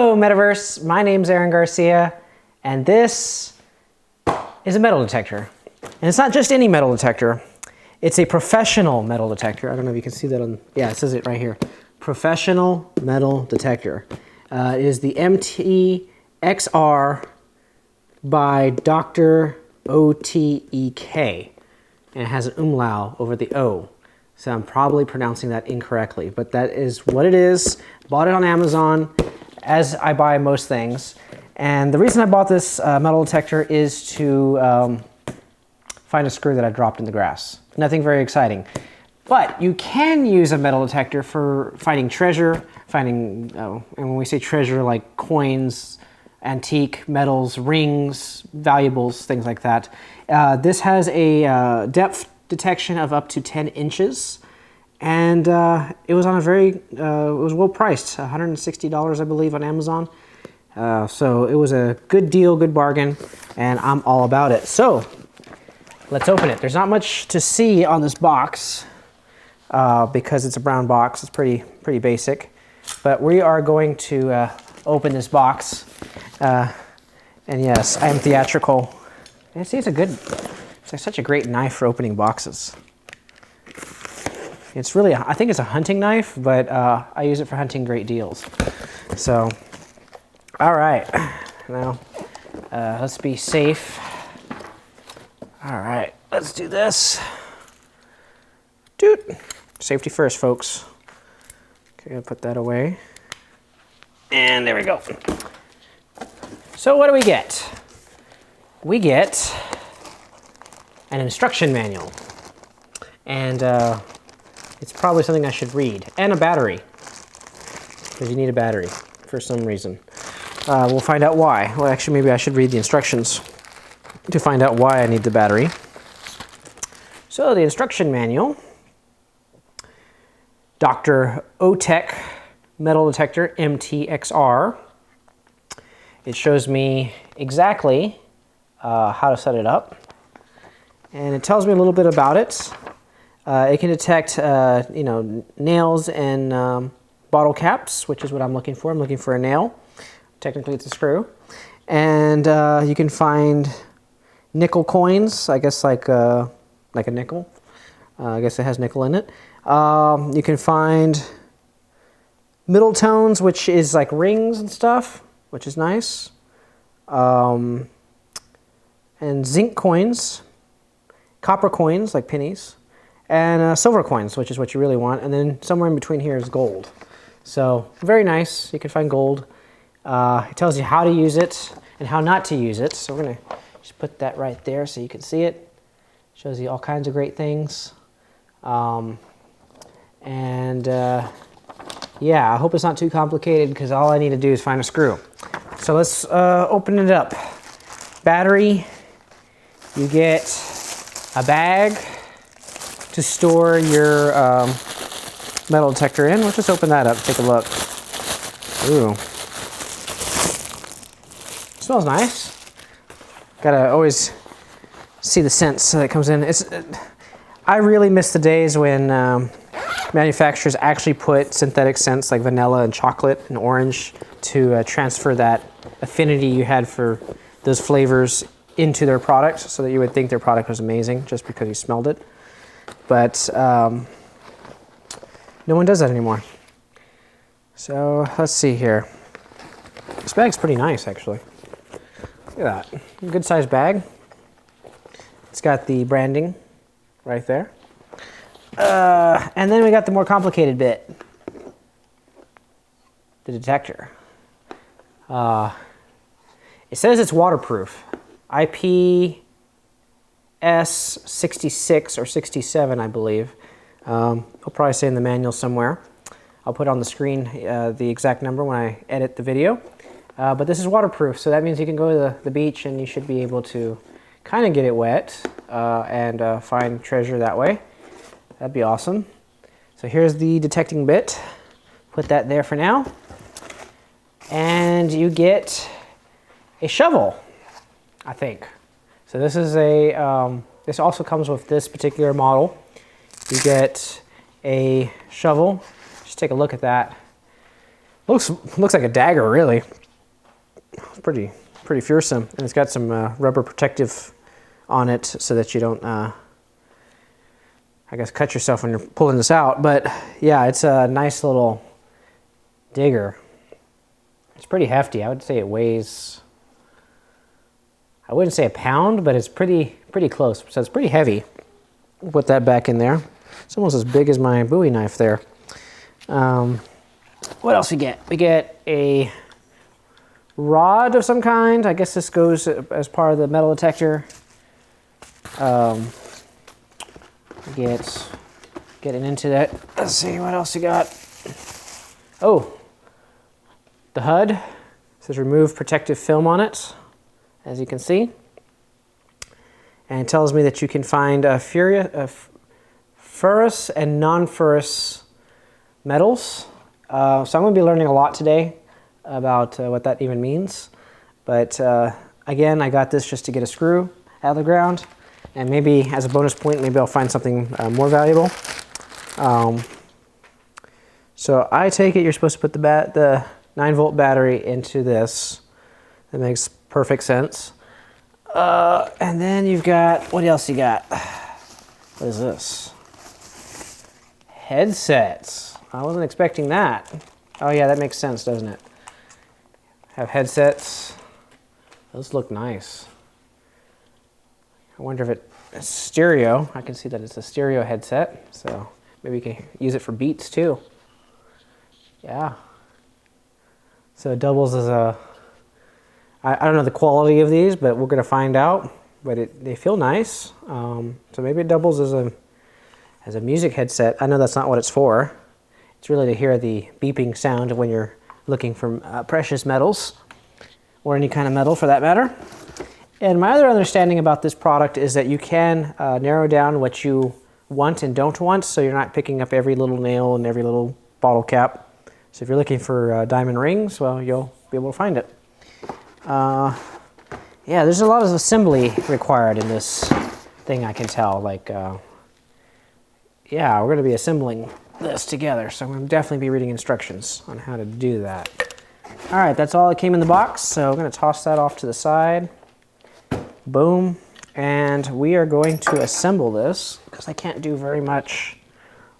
Hello, Metaverse. My name's Aaron Garcia, and this is a metal detector. And it's not just any metal detector. It's a professional metal detector. I don't know if you can see that on, yeah, it says it right here. Professional metal detector. It is the MTXR by Dr. ÖTEK. And it has an umlaut over the O. So I'm probably pronouncing that incorrectly, but that is what it is. Bought it on Amazon, as I buy most things. And the reason I bought this metal detector is to find a screw that I dropped in the grass. Nothing very exciting. But you can use a metal detector for finding treasure, and when we say treasure, like coins, antique metals, rings, valuables, things like that. This has a depth detection of up to 10 inches. And it was on a it was well priced, $160 I believe on Amazon. So it was a good deal, good bargain, and I'm all about it. So let's open it. There's not much to see on this box because it's a brown box. It's pretty basic. But we are going to open this box. And yes, I am theatrical. And see, it's such a great knife for opening boxes. It's really, I think it's a hunting knife, but I use it for hunting great deals. So, all right, now let's be safe. All right, let's do this. Dude, safety first, folks. Okay, I'll put that away. And there we go. So what do we get? We get an instruction manual. And it's probably something I should read. And a battery. Because you need a battery for some reason. We'll find out why. Well, actually, maybe I should read the instructions to find out why I need the battery. So the instruction manual. Dr. ÖTEK metal detector MTXR. It shows me exactly how to set it up. And it tells me a little bit about it. It can detect, nails and bottle caps, which is what I'm looking for. I'm looking for a nail. Technically, it's a screw. And you can find nickel coins, I guess like a nickel. I guess it has nickel in it. You can find middle tones, which is like rings and stuff, which is nice. And zinc coins, copper coins, like pennies. And silver coins, which is what you really want. And then somewhere in between here is gold. So very nice. You can find gold. It tells you how to use it and how not to use it. So we're going to just put that right there so you can see it. Shows you all kinds of great things. Yeah, I hope it's not too complicated because all I need to do is find a screw. So let's open it up. Battery. You get a bag to store your metal detector in. Let's just open that up, take a look. Ooh. Smells nice. Gotta always see the scents that comes in. I really miss the days when manufacturers actually put synthetic scents like vanilla and chocolate and orange to transfer that affinity you had for those flavors into their product so that you would think their product was amazing just because you smelled it. But no one does that anymore. So let's see here. This bag's pretty nice, actually. Look at that. Good sized bag. It's got the branding right there. And then we got the more complicated bit. The detector. It says it's waterproof. IP-S66 or 67, I believe. I'll probably say in the manual somewhere. I'll put on the screen the exact number when I edit the video. But this is waterproof, so that means you can go to the beach and you should be able to kind of get it wet and find treasure that way. That'd be awesome. So here's the detecting bit. Put that there for now. And you get a shovel, I think. So this is this also comes with this particular model. You get a shovel. Just take a look at that. Looks like a dagger, really. It's pretty fearsome, and it's got some rubber protective on it so that you don't, I guess, cut yourself when you're pulling this out. But yeah, it's a nice little digger. It's pretty hefty. I would say it weighs, I wouldn't say a pound, but it's pretty close. So it's pretty heavy. We'll put that back in there. It's almost as big as my Bowie knife there. What else we get? We get a rod of some kind. I guess this goes as part of the metal detector. Getting into that. Let's see what else we got. Oh, the HUD. It says remove protective film on it, as you can see. And it tells me that you can find ferrous and non-ferrous metals. So I'm going to be learning a lot today about what that even means. But again, I got this just to get a screw out of the ground. And maybe as a bonus point, maybe I'll find something more valuable. So I take it you're supposed to put the 9-volt battery into this. That makes perfect sense. And then you've got, what else you got? What is this? Headsets. I wasn't expecting that. Oh yeah, that makes sense, doesn't it? Have headsets. Those look nice. I wonder if it's stereo. I can see that it's a stereo headset, so maybe you can use it for beats too. Yeah. So it doubles as a, I don't know the quality of these, but we're going to find out. But they feel nice. So maybe it doubles as a music headset. I know that's not what it's for. It's really to hear the beeping sound when you're looking for precious metals, or any kind of metal for that matter. And my other understanding about this product is that you can narrow down what you want and don't want, so you're not picking up every little nail and every little bottle cap. So if you're looking for diamond rings, well, you'll be able to find it. Yeah, there's a lot of assembly required in this thing, I can tell. Like, yeah, we're going to be assembling this together, so I'm going to definitely be reading instructions on how to do that. All right, that's all that came in the box, so I'm going to toss that off to the side. Boom. And we are going to assemble this, because I can't do very much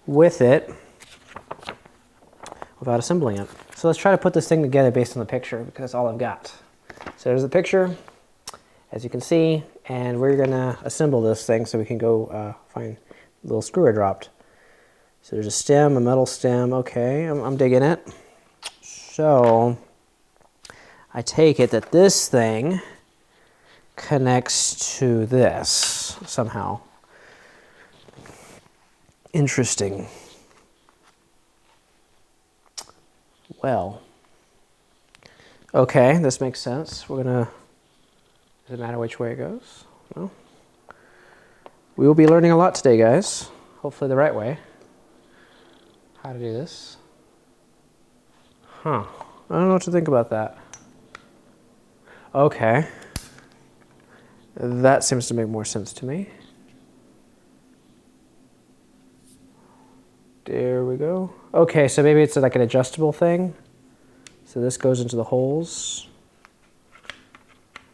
with it without assembling it. So let's try to put this thing together based on the picture, because that's all I've got. So there's the picture, as you can see, and we're going to assemble this thing so we can go find the little screw I dropped. So there's a stem, a metal stem. Okay, I'm digging it. So I take it that this thing connects to this somehow. Interesting. Well, okay, this makes sense. We're gonna, does it matter which way it goes? No. We will be learning a lot today, guys. Hopefully the right way. How to do this. Huh. I don't know what to think about that. Okay. That seems to make more sense to me. There we go. Okay, so maybe it's like an adjustable thing. So this goes into the holes.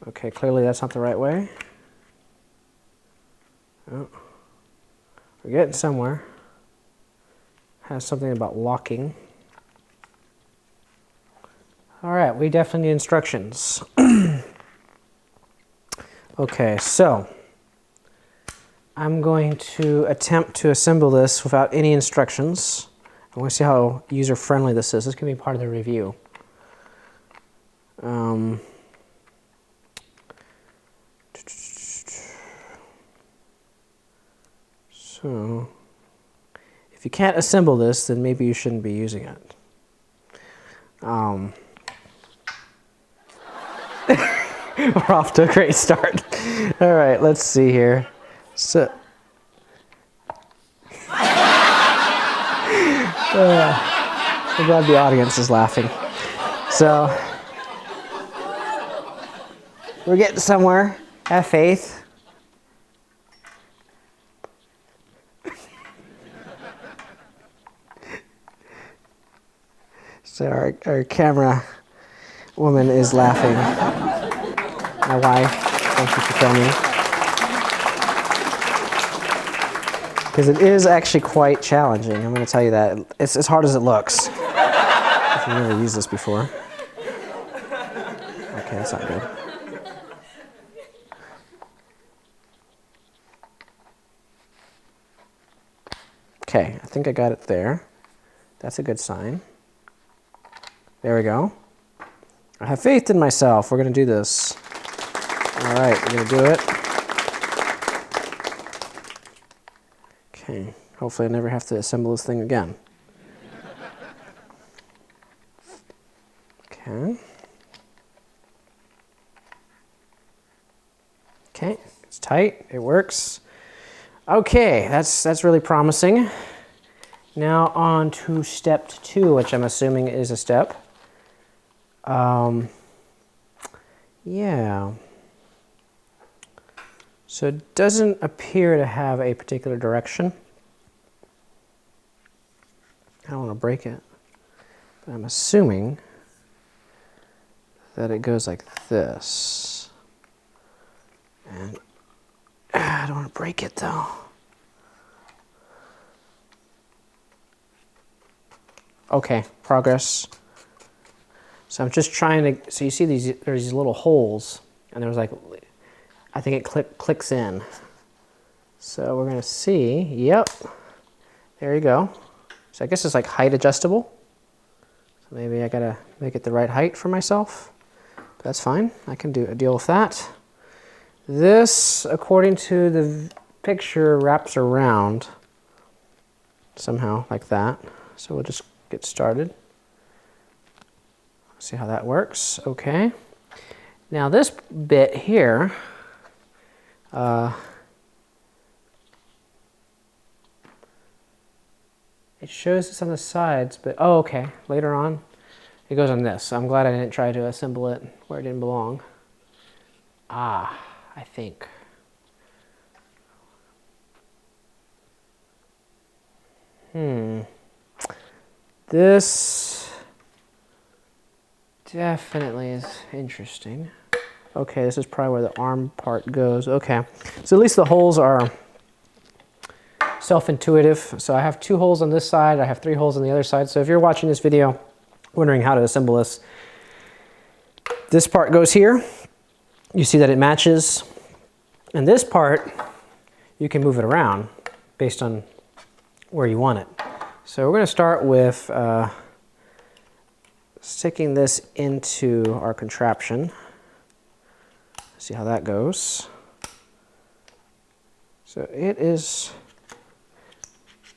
Okay, clearly that's not the right way. Oh. We're getting somewhere. Has something about locking. All right, we definitely need instructions. Okay, so I'm going to attempt to assemble this without any instructions. I want to see how user-friendly this is. This can be part of the review. So, if you can't assemble this, then maybe you shouldn't be using it. We're off to a great start. All right, let's see here. So, I'm glad the audience is laughing. So, we're getting somewhere. Have faith. So our camera woman is laughing. My wife, thank you for filming. Because it is actually quite challenging, I'm going to tell you that. It's as hard as it looks. If you've never used this before. Okay, that's not good. Okay, I think I got it there. That's a good sign. There we go. I have faith in myself. We're going to do this. All right, we're going to do it. Okay, hopefully I never have to assemble this thing again. Okay. Okay, it's tight, it works. Okay, that's really promising. Now on to step 2, which I'm assuming is a step. Yeah. So it doesn't appear to have a particular direction. I don't want to break it, but I'm assuming that it goes like this. And I don't want to break it though. Okay, progress. So I'm just trying to, so you see there's these little holes, and there's like, I think it clicks in. So we're gonna see, yep, there you go. So I guess it's like height adjustable. So maybe I gotta make it the right height for myself. But that's fine, I can deal with that. This, according to the picture, wraps around somehow like that. So we'll just get started. See how that works. Okay. Now this bit here, it shows this on the sides, but oh, okay. Later on, it goes on this. So I'm glad I didn't try to assemble it where it didn't belong. Ah, I think. This definitely is interesting. Okay, this is probably where the arm part goes. Okay, so at least the holes are self-intuitive. So I have 2 holes on this side, I have 3 holes on the other side. So if you're watching this video, wondering how to assemble this part goes here. You see that it matches. And this part, you can move it around based on where you want it. So we're going to start with sticking this into our contraption. See how that goes. So it is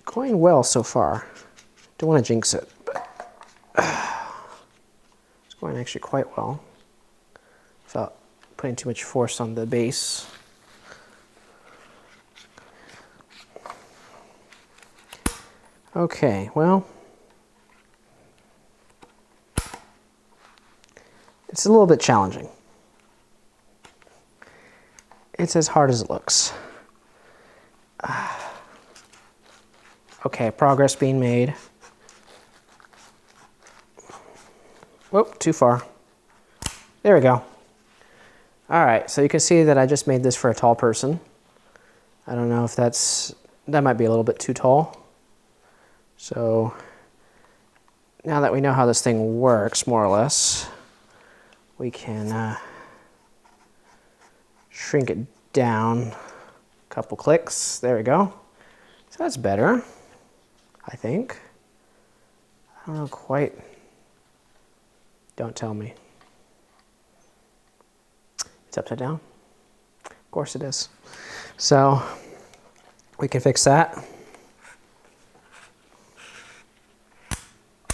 going well so far. Don't want to jinx it, but it's going actually quite well without putting too much force on the base. Okay, well, it's a little bit challenging. It's as hard as it looks. Okay, progress being made. Whoop, too far. There we go. All right, so you can see that I just made this for a tall person. I don't know if that might be a little bit too tall. So now that we know how this thing works, more or less, we can shrink it down a couple clicks. There we go. So that's better, I think. I don't know quite. Don't tell me. It's upside down? Of course it is. So we can fix that.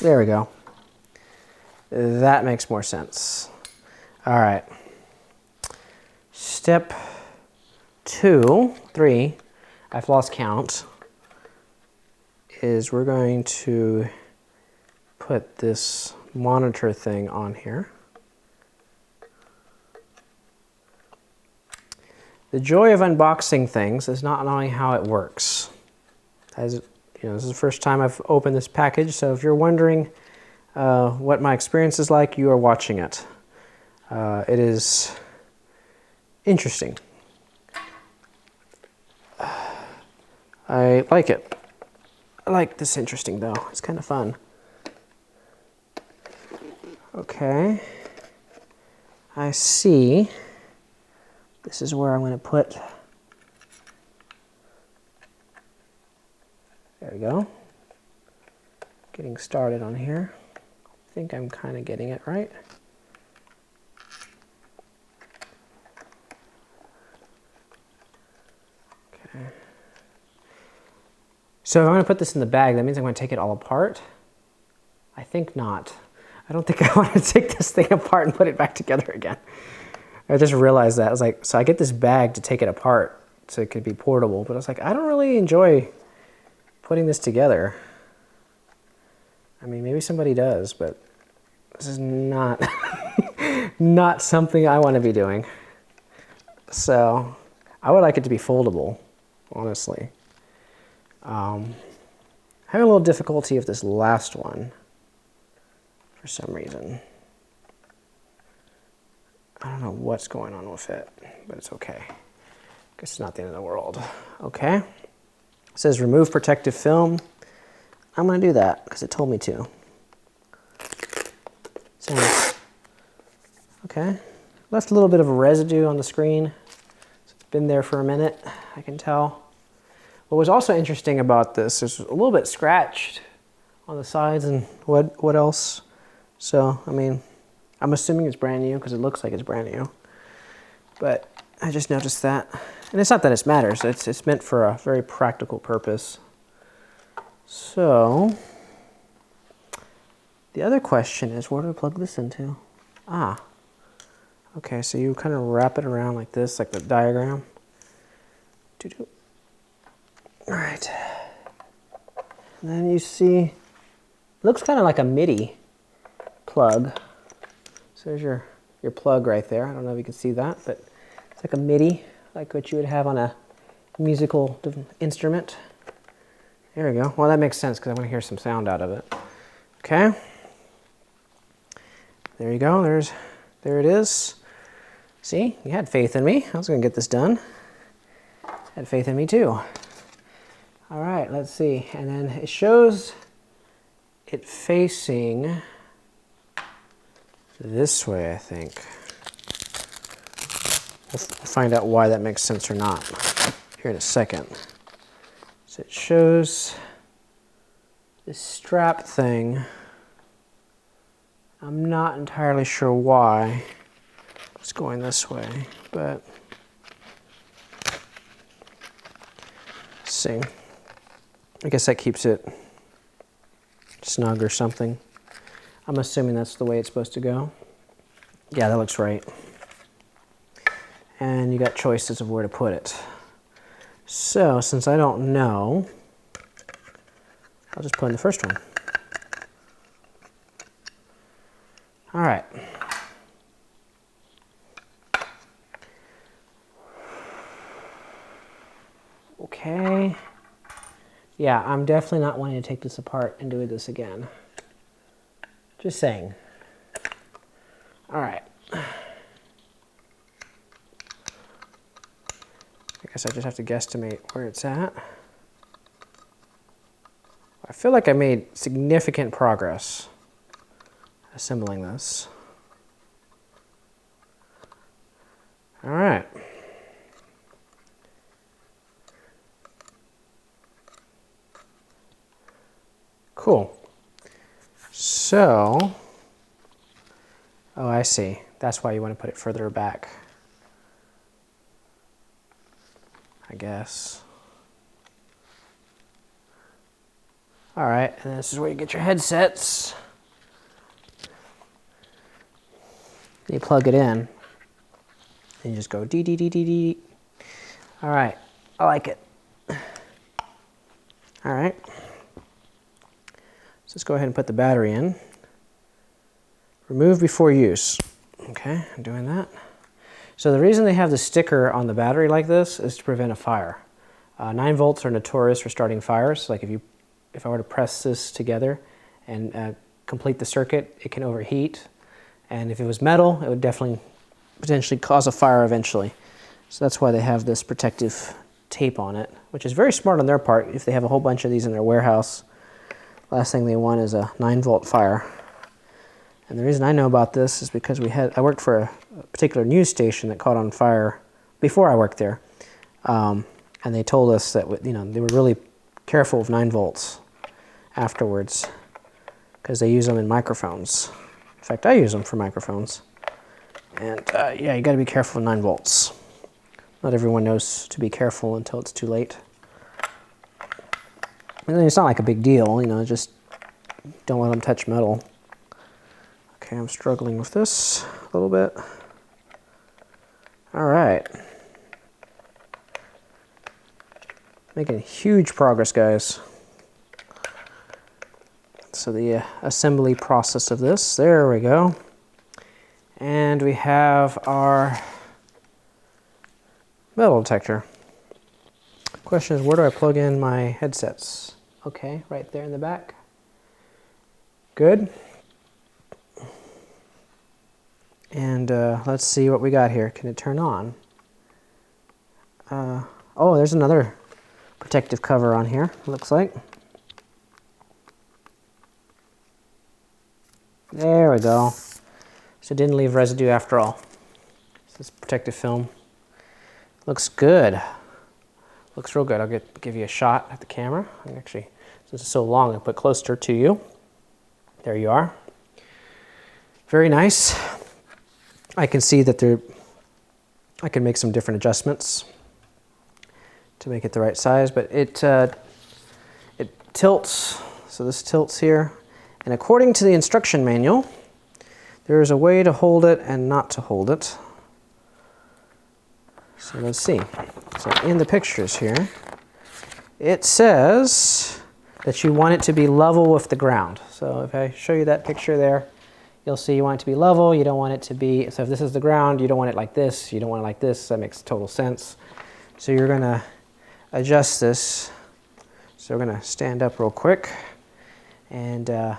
There we go. That makes more sense. All right. Step 2, 3, I've lost count, is we're going to put this monitor thing on here. The joy of unboxing things is not knowing how it works. As you know, this is the first time I've opened this package, so if you're wondering what my experience is like, you are watching it. It is interesting. I like it. I like this interesting though. It's kind of fun. Okay. I see. This is where I'm going to put. There we go. Getting started on here. I think I'm kind of getting it right. Okay. So if I'm going to put this in the bag, that means I'm going to take it all apart? I think not. I don't think I want to take this thing apart and put it back together again. I just realized that. I was like, so I get this bag to take it apart so it could be portable, but I was like, I don't really enjoy putting this together. I mean, maybe somebody does, but this is not, not something I want to be doing. So I would like it to be foldable, honestly. Having a little difficulty with this last one for some reason. I don't know what's going on with it, but it's okay. I guess it's not the end of the world. Okay. It says remove protective film. I'm going to do that because it told me to. So, okay. Left a little bit of a residue on the screen. So it's been there for a minute, I can tell. What was also interesting about this is a little bit scratched on the sides and what else. So, I mean, I'm assuming it's brand new because it looks like it's brand new. But I just noticed that. And it's not that it matters. It's meant for a very practical purpose. So, the other question is, where do I plug this into? Ah. Okay, so you kind of wrap it around like this, like the diagram. Doo-doo. All right. And then you see, it looks kind of like a MIDI plug. So there's your plug right there. I don't know if you can see that, but it's like a MIDI, like what you would have on a musical instrument. There we go. Well, that makes sense because I want to hear some sound out of it. Okay. There you go. There it is. See, you had faith in me. I was going to get this done. Had faith in me too. All right, let's see. And then it shows it facing this way, I think. We'll find out why that makes sense or not here in a second. So it shows this strap thing. I'm not entirely sure why it's going this way, but let's see. I guess that keeps it snug or something. I'm assuming that's the way it's supposed to go. Yeah, that looks right. And you got choices of where to put it. So, since I don't know, I'll just put in the first one. All right. Okay. Yeah, I'm definitely not wanting to take this apart and do this again. Just saying. All right. I guess I just have to guesstimate where it's at. I feel like I made significant progress assembling this. All right. Cool. So, oh, I see. That's why you want to put it further back, I guess. All right, and this is where you get your headsets. You plug it in, and you just go dee dee dee dee dee. All right, I like it. All right. So let's go ahead and put the battery in. Remove before use. Okay, I'm doing that. So the reason they have the sticker on the battery like this is to prevent a fire. 9 volts are notorious for starting fires. Like if I were to press this together and complete the circuit, it can overheat. And if it was metal, it would definitely potentially cause a fire eventually. So that's why they have this protective tape on it, which is very smart on their part. If they have a whole bunch of these in their warehouse, last thing they want is a 9-volt fire. And the reason I know about this is because I worked for a particular news station that caught on fire before I worked there. And they told us that, you know, they were really careful of 9 volts afterwards because they use them in microphones. In fact, I use them for microphones. And yeah, you got to be careful of 9 volts. Not everyone knows to be careful until it's too late. And then it's not like a big deal, you know, just don't let them touch metal. Okay, I'm struggling with this a little bit. All right. Making huge progress, guys. So the assembly process of this, there we go. And we have our metal detector. Question is, where do I plug in my headsets? Okay, right there in the back. Good. And let's see what we got here. Can it turn on? Oh, there's another protective cover on here, it looks like. There we go. So it didn't leave residue after all. This protective film. Looks good. Looks real good. I'll give you a shot at the camera. Actually, since it's so long, I'll put closer to you. There you are. Very nice. I can see that I can make some different adjustments to make it the right size, but it tilts. So this tilts here. And according to the instruction manual, there is a way to hold it and not to hold it. So let's see. So in the pictures here, it says that you want it to be level with the ground. So if I show you that picture there, you'll see you want it to be level. You don't want it to be, so if this is the ground, you don't want it like this. You don't want it like this. That makes total sense. So you're going to adjust this. So we're going to stand up real quick. And if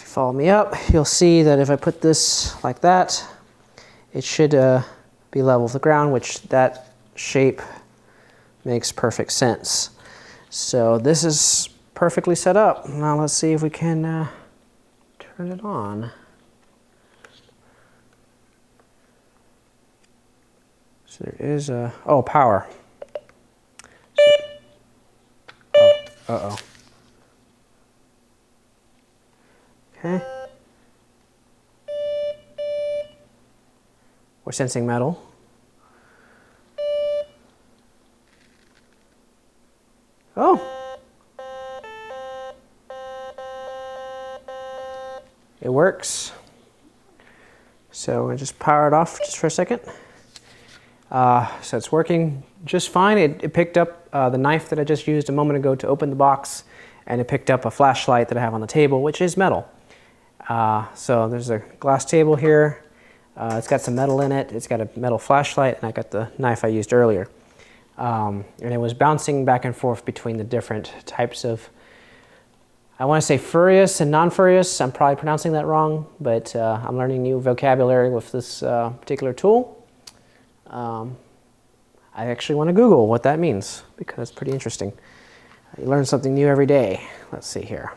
you follow me up, you'll see that if I put this like that, it should be level with the ground, which that shape makes perfect sense. So this is perfectly set up. Now let's see if we can turn it on. So there is a, oh, power. So, uh-oh. Okay. We're sensing metal. Oh. It works. So I'm going to just power it off just for a second. So it's working just fine. It picked up the knife that I just used a moment ago to open the box, and it picked up a flashlight that I have on the table, which is metal. So there's a glass table here. It's got some metal in it. It's got a metal flashlight, and I got the knife I used earlier. And it was bouncing back and forth between the different types of, I want to say furious and non-furious. I'm probably pronouncing that wrong, but I'm learning new vocabulary with this particular tool. I actually want to Google what that means because it's pretty interesting. You learn something new every day. Let's see here.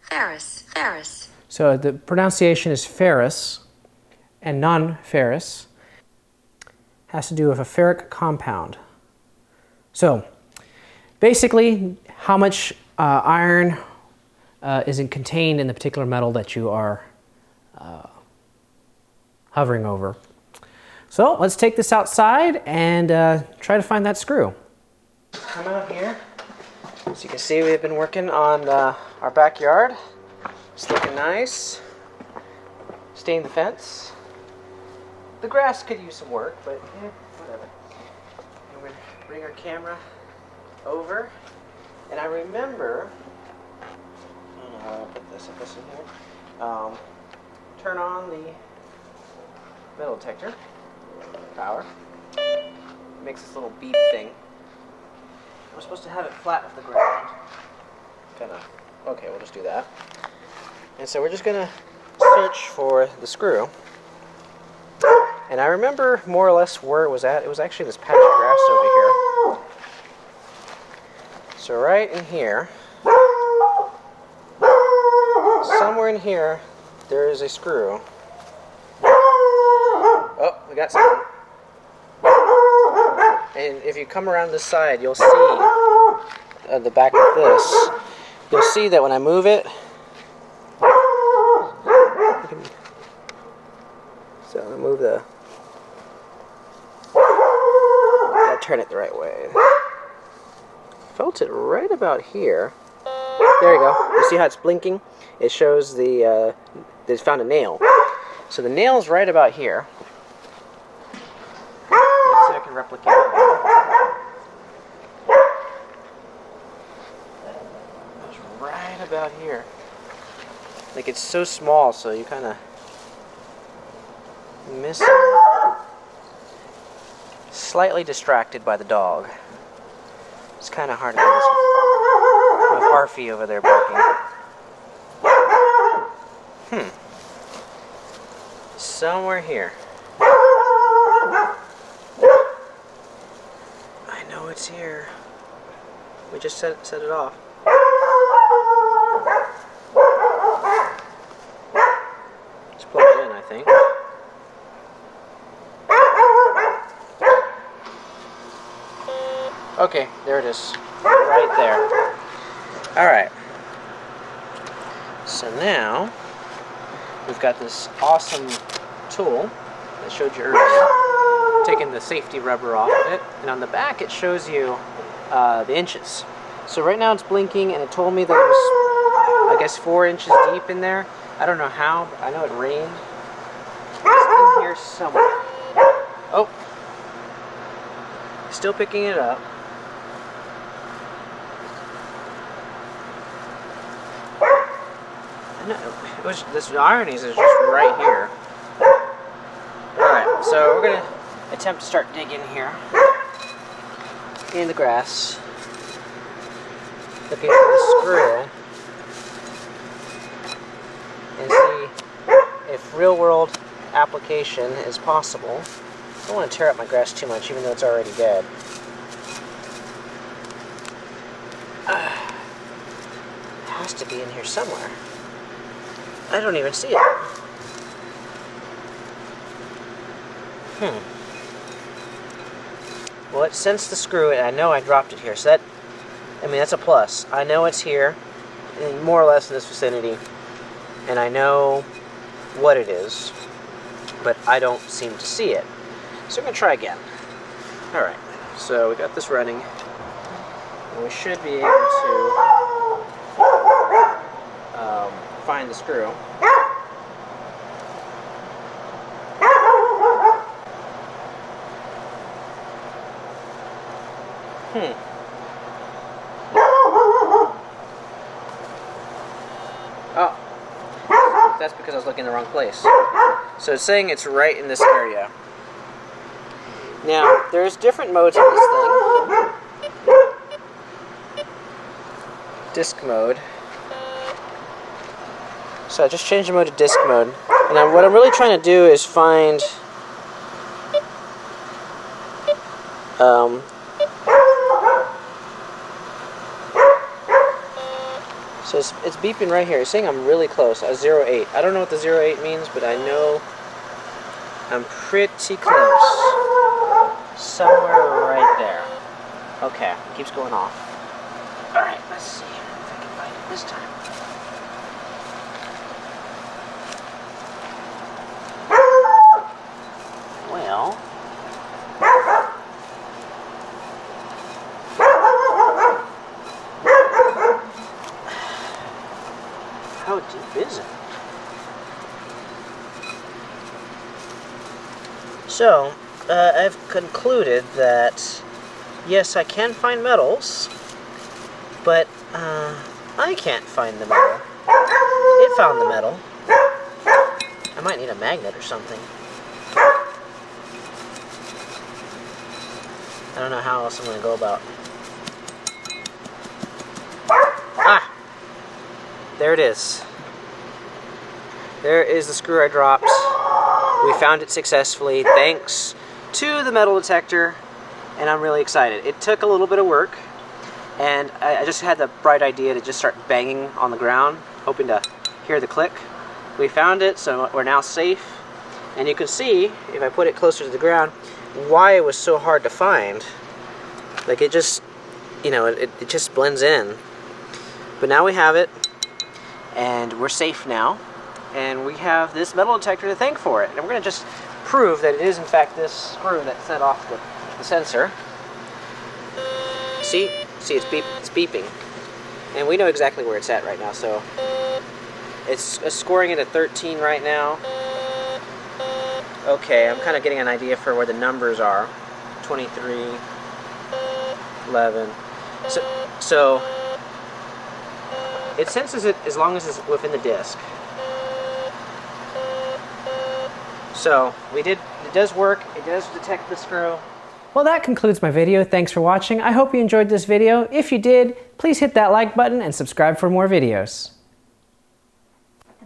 Ferrous, ferrous. So the pronunciation is ferrous and non-ferrous. Has to do with a ferric compound. So basically, how much iron is contained in the particular metal that you are hovering over. So let's take this outside and try to find that screw. Come out here. As you can see, we've been working on our backyard. It's looking nice. Stain the fence. The grass could use some work, but yeah, whatever. And we're going to bring our camera over. And I remember, I don't know how I'll put this in here. Turn on the metal detector. Power. It makes this little beep thing. We're supposed to have it flat with the ground. Kind of Okay, we'll just do that. And so we're just gonna search for the screw. And I remember more or less where it was at. It was actually this patch of grass over here. So right in here, somewhere in here, there is a screw. Oh, we got something. And if you come around this side, you'll see the back of this. You'll see that when I move it, so I'm gonna move the. Gotta turn it the right way. Felt it right about here. There you go. You see how it's blinking? It shows the it's found a nail. So the nail's right about here. Let's see if I can replicate it. It's right about here. Like, it's so small, so you kind of miss it. Slightly distracted by the dog. It's kind of hard to do this with Arfie over there barking. Somewhere here. I know it's here. We just set it off. It's plugged in, I think. Okay, there it is. Right there. Alright. So now, we've got this awesome tool that showed you earlier. Taking the safety rubber off of it. And on the back it shows you the inches. So right now it's blinking, and it told me that it was, I guess, 4 inches deep in there. I don't know how, but I know it rained. It's in here somewhere. Oh. Still picking it up. It was, this irony is just right here. Alright, so we're going to attempt to start digging here in the grass, looking for the screw, and see if real-world application is possible. I don't want to tear up my grass too much, even though it's already dead. It has to be in here somewhere. I don't even see it. Well, it sensed the screw, and I know I dropped it here, so that, I mean, that's a plus. I know it's here, more or less in this vicinity, and I know what it is, but I don't seem to see it. So I'm going to try again. Alright, so we got this running, and we should be able to find the screw. Oh, that's because I was looking in the wrong place. So it's saying it's right in this area. Now, there's different modes of this thing. Disc mode. So I just changed the mode to disc mode. And now what I'm really trying to do is find so it's beeping right here. It's saying I'm really close. 08. I don't know what the 08 means, but I know I'm pretty close. Somewhere right there. Okay, it keeps going off. Alright, let's see if I can find it this time. Well, how deep is it? So, I've concluded that, yes, I can find metals, but I can't find the metal. It found the metal. I might need a magnet or something. I don't know how else I'm going to go about. Ah! There it is. There is the screw I dropped. We found it successfully thanks to the metal detector, and I'm really excited. It took a little bit of work, and I just had the bright idea to just start banging on the ground, hoping to hear the click. We found it, so we're now safe. And you can see, if I put it closer to the ground, why it was so hard to find. Like it just, you know, it just blends in. But now we have it, and we're safe now. And we have this metal detector to thank for it. And we're going to just prove that it is in fact this screw that set off the sensor. See, it's beeping. And we know exactly where it's at right now, so it's scoring it at 13 right now. Okay, I'm kind of getting an idea for where the numbers are. 23, 11. So it senses it as long as it's within the disc. So it does work. It does detect the screw. Well, that concludes my video. Thanks for watching. I hope you enjoyed this video. If you did, please hit that like button and subscribe for more videos.